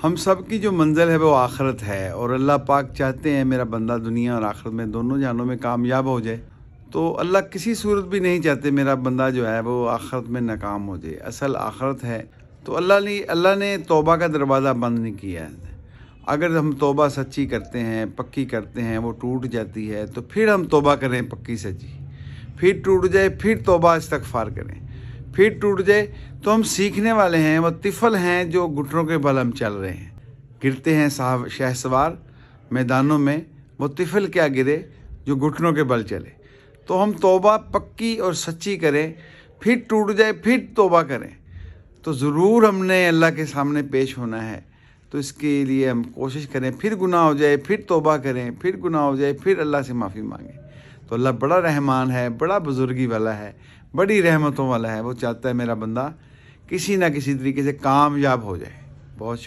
हम सब की जो मंजिल है वो आखिरत है और अल्लाह पाक चाहते हैं मेरा बंदा दुनिया और आखिरत में दोनों जानों में कामयाब हो जाए। तो अल्लाह किसी सूरत भी नहीं चाहते मेरा बंदा जो है वो आखिरत में नाकाम हो जाए। असल आखिरत है तो अल्लाह ने तौबा का दरवाज़ा बंद नहीं किया है। अगर हम तौबा सच्ची करते हैं, पक्की करते हैं, वो टूट जाती है तो फिर हम तौबा करें पक्की सच्ची, फिर टूट जाए फिर तौबा इस्तगफार करें, फिर टूट जाए तो हम सीखने वाले हैं। वो तिफल हैं जो घुटनों के बल हम चल रहे हैं। गिरते हैं साहब शहसवार मैदानों में, वो तिफल क्या गिरे जो घुटनों के बल चले। तो हम तौबा पक्की और सच्ची करें, फिर टूट जाए फिर तौबा करें तो ज़रूर हमने अल्लाह के सामने पेश होना है। तो इसके लिए हम कोशिश करें, फिर गुनाह हो जाए फिर तौबा करें, फिर गुनाह हो जाए फिर अल्लाह से माफ़ी मांगें। तो अल्लाह बड़ा रहमान है, बड़ा बुजुर्गी वाला है, बड़ी रहमतों वाला है। वो चाहता है मेरा बंदा किसी ना किसी तरीके से कामयाब हो जाए। बहुत शुक्रिया।